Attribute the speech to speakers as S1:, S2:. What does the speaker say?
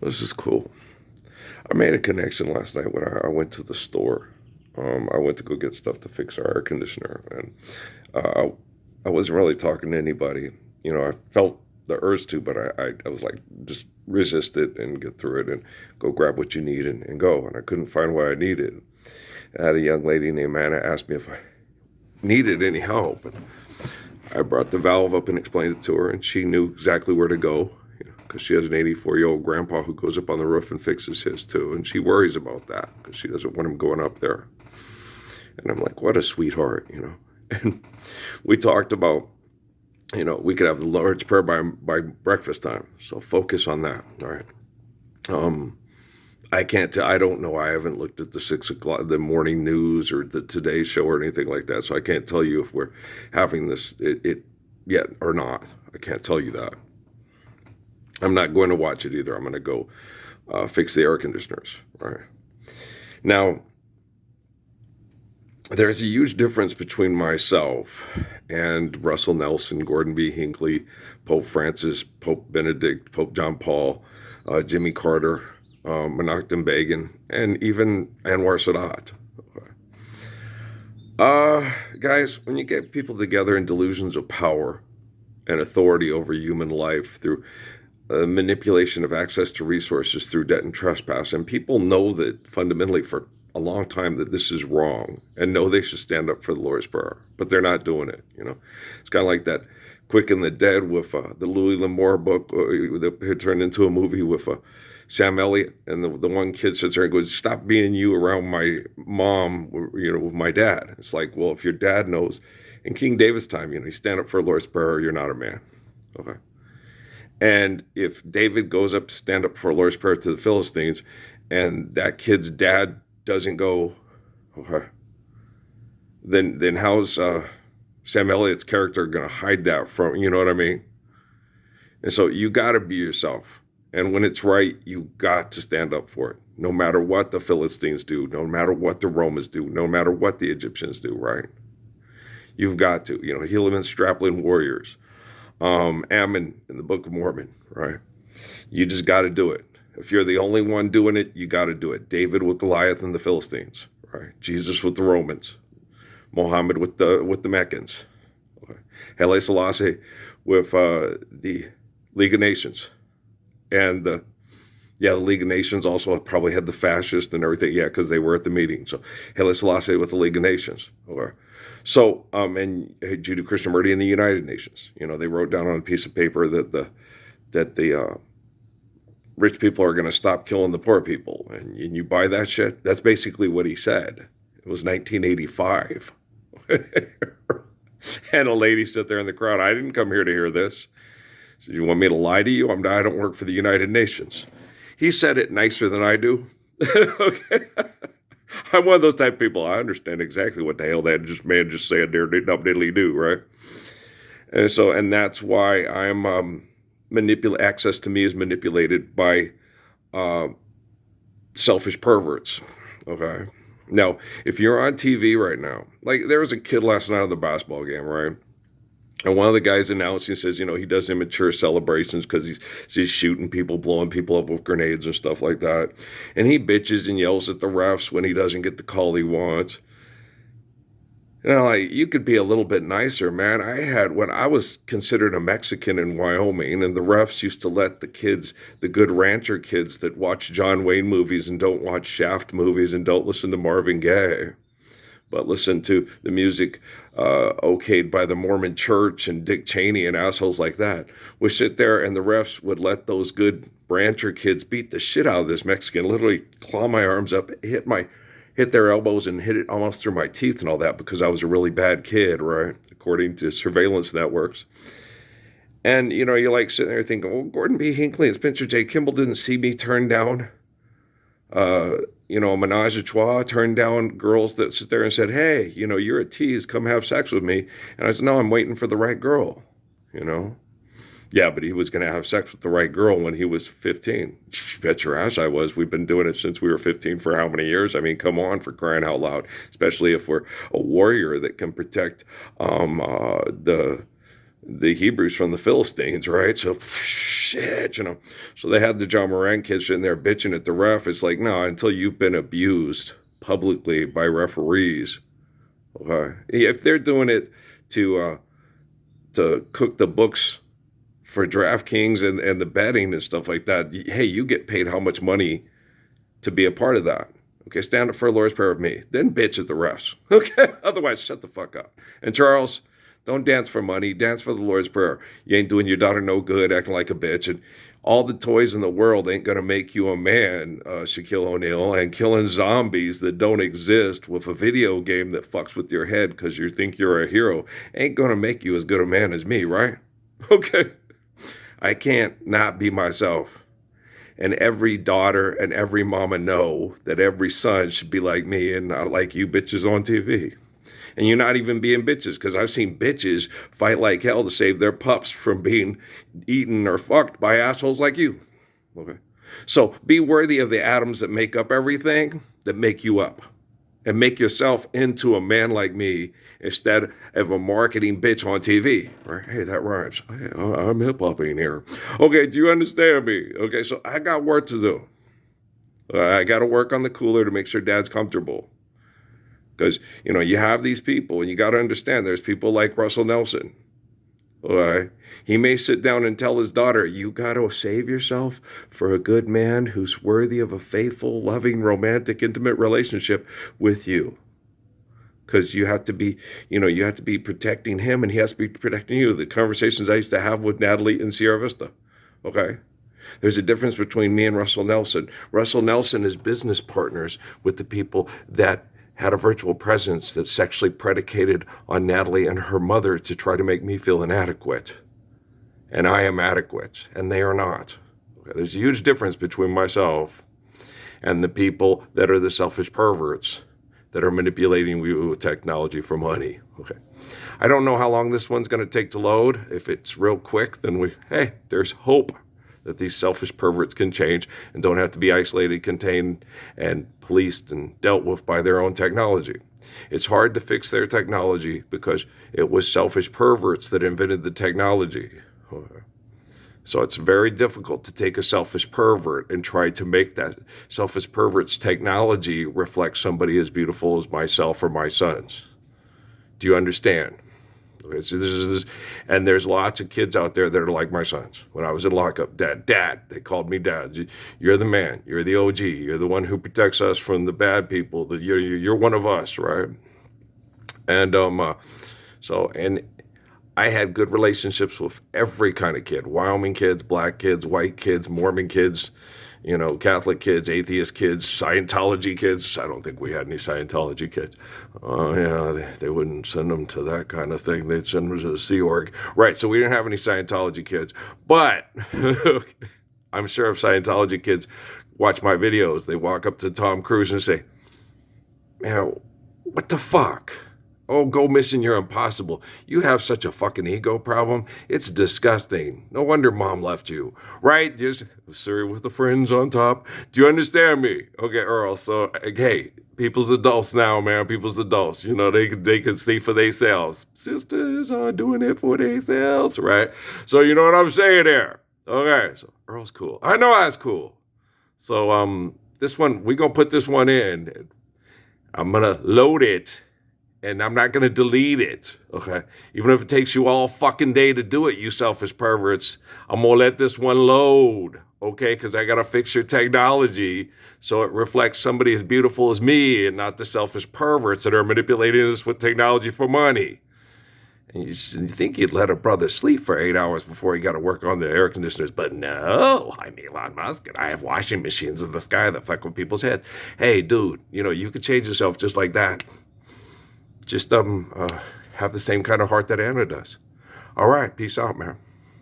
S1: This is cool. I made a connection last night when I went to the store. I went to go get stuff to fix our air conditioner, and uh, I wasn't really talking to anybody. I felt the urge to, but I was like, just resist it and get through it and go grab what you need and go. And I couldn't find what I needed. I had a young lady named Anna ask me if I needed any help. And I brought the valve up and explained it to her, and she knew exactly where to go because she has an 84-year-old grandpa who goes up on the roof and fixes his too. And she worries about that because she doesn't want him going up there. And I'm like, what a sweetheart. And we talked about, we could have the Lord's Prayer by breakfast time. So focus on that. All right. I can't I don't know. I haven't looked at the 6 o'clock, the morning news or the Today Show or anything like that. So I can't tell you if we're having this it yet or not. I can't tell you that. I'm not going to watch it either. I'm going to go fix the air conditioners. All right. Now, there's a huge difference between myself and Russell Nelson, Gordon B. Hinckley, Pope Francis, Pope Benedict, Pope John Paul, Jimmy Carter, Menachem Begin, and even Anwar Sadat. Guys, when you get people together in delusions of power and authority over human life through manipulation of access to resources through debt and trespass, and people know that fundamentally for a long time that this is wrong and know they should stand up for the Lord's Prayer, but they're not doing it. It's kind of like that Quick and the Dead with the Louis L'Amour book that turned into a movie with Sam Elliott, and the one kid sits there and goes, "Stop being you around my mom, with my dad." It's like, well, if your dad knows, in King David's time, you stand up for the Lord's Prayer, you're not a man. Okay. And if David goes up to stand up for the Lord's Prayer to the Philistines, and that kid's dad doesn't go, okay, then how's Sam Elliott's character going to hide that from, you know what I mean? And so you got to be yourself. And when it's right, you got to stand up for it, no matter what the Philistines do, no matter what the Romans do, no matter what the Egyptians do, right? You've got to, Helaman Straplin warriors, Ammon in the Book of Mormon, right? You just got to do it. If you're the only one doing it, you got to do it. David with Goliath and the Philistines, right? Jesus with the Romans, Muhammad with the Meccans, okay. Haile Selassie with the League of Nations, and the League of Nations also probably had the fascists and everything, because they were at the meeting. So Haile Selassie with the League of Nations, okay. So and Judeo-Christian in the United Nations, they wrote down on a piece of paper that the rich people are going to stop killing the poor people. And you buy that shit? That's basically what he said. It was 1985. And a lady sat there in the crowd. "I didn't come here to hear this." She said, "You want me to lie to you? I don't work for the United Nations." He said it nicer than I do. Okay. I'm one of those type of people. I understand exactly what the hell that man just said there, diddly do, right? And that's why I'm access to me is manipulated by selfish perverts. Okay. Now, if you're on TV right now, like there was a kid last night at the basketball game, right? And one of the guys announcing says, he does immature celebrations because he's shooting people, blowing people up with grenades and stuff like that. And he bitches and yells at the refs when he doesn't get the call he wants. You could be a little bit nicer, man. When I was considered a Mexican in Wyoming, and the refs used to let the kids, the good rancher kids that watch John Wayne movies and don't watch Shaft movies and don't listen to Marvin Gaye, but listen to the music okayed by the Mormon Church and Dick Cheney and assholes like that, would sit there and the refs would let those good rancher kids beat the shit out of this Mexican, literally claw my arms up, hit their elbows and hit it almost through my teeth and all that because I was a really bad kid, right? According to surveillance networks. And, you're like sitting there thinking, well, Gordon B. Hinckley and Spencer J. Kimball didn't see me turn down, a menage a trois, turn down girls that sit there and said, "Hey, you're a tease, come have sex with me." And I said, "No, I'm waiting for the right girl, Yeah, but he was going to have sex with the right girl when he was 15. Bet your ass I was. We've been doing it since we were 15 for how many years? I mean, come on, for crying out loud. Especially if we're a warrior that can protect the the Hebrews from the Philistines, right? So shit, you know. So they had the John Moran kids in there bitching at the ref. It's like, no, until you've been abused publicly by referees. Okay, if they're doing it to cook the books for DraftKings and the betting and stuff like that, hey, you get paid how much money to be a part of that. Okay, stand up for a Lord's Prayer with me. Then bitch at the refs. Okay, otherwise shut the fuck up. And Charles, don't dance for money. Dance for the Lord's Prayer. You ain't doing your daughter no good, acting like a bitch. And all the toys in the world ain't going to make you a man, Shaquille O'Neal. And killing zombies that don't exist with a video game that fucks with your head because you think you're a hero ain't going to make you as good a man as me, right? Okay. I can't not be myself. And every daughter and every mama know that every son should be like me and not like you bitches on TV. And you're not even being bitches, because I've seen bitches fight like hell to save their pups from being eaten or fucked by assholes like you. Okay. So be worthy of the atoms that make up everything that make you up. And make yourself into a man like me instead of a marketing bitch on TV. Right? Hey, that rhymes. I'm hip-hopping here. Okay, do you understand me? Okay, so I got work to do. I got to work on the cooler to make sure dad's comfortable. Because, you know, you have these people, and you got to understand there's people like Russell Nelson. He may sit down and tell his daughter, you got to save yourself for a good man who's worthy of a faithful, loving, romantic, intimate relationship with you. Because you have to be, you have to be protecting him and he has to be protecting you. The conversations I used to have with Natalie in Sierra Vista. Okay. There's a difference between me and Russell Nelson. Russell Nelson is business partners with the people that had a virtual presence that's sexually predicated on Natalie and her mother to try to make me feel inadequate. And I am adequate, and they are not. Okay, there's a huge difference between myself and the people that are the selfish perverts that are manipulating you with technology for money. Okay. I don't know how long this one's going to take to load. If it's real quick, then there's hope that these selfish perverts can change and don't have to be isolated, contained, and policed and dealt with by their own technology. It's hard to fix their technology because it was selfish perverts that invented the technology. So it's very difficult to take a selfish pervert and try to make that selfish pervert's technology reflect somebody as beautiful as myself or my sons. Do you understand? Okay, so and there's lots of kids out there that are like my sons. When I was in lockup, Dad, they called me Dad. You're the man. You're the OG. You're the one who protects us from the bad people. You're one of us, right? And and I had good relationships with every kind of kid: Wyoming kids, black kids, white kids, Mormon kids, Catholic kids, atheist kids, Scientology kids. I don't think we had any Scientology kids. They wouldn't send them to that kind of thing. They'd send them to the Sea Org. Right, so we didn't have any Scientology kids. But I'm sure if Scientology kids watch my videos, they walk up to Tom Cruise and say, man, what the fuck? Oh, go missing, you're impossible. You have such a fucking ego problem. It's disgusting. No wonder mom left you. Right? Just Siri with the friends on top. Do you understand me? Okay, Earl. So, hey, people's adults now, man. People's adults. They can see for themselves. Sisters are doing it for themselves, right? So, you know what I'm saying there. Okay, so Earl's cool. I know that's cool. So, this one, we're going to put this one in. I'm going to load it. And I'm not going to delete it, okay? Even if it takes you all fucking day to do it, you selfish perverts, I'm going to let this one load, okay? Because I got to fix your technology so it reflects somebody as beautiful as me and not the selfish perverts that are manipulating us with technology for money. And you think you'd let a brother sleep for 8 hours before he got to work on the air conditioners. But no, I'm Elon Musk, and I have washing machines in the sky that fuck with people's heads. Hey, dude, you could change yourself just like that. Just have the same kind of heart that Anna does. All right, peace out, man.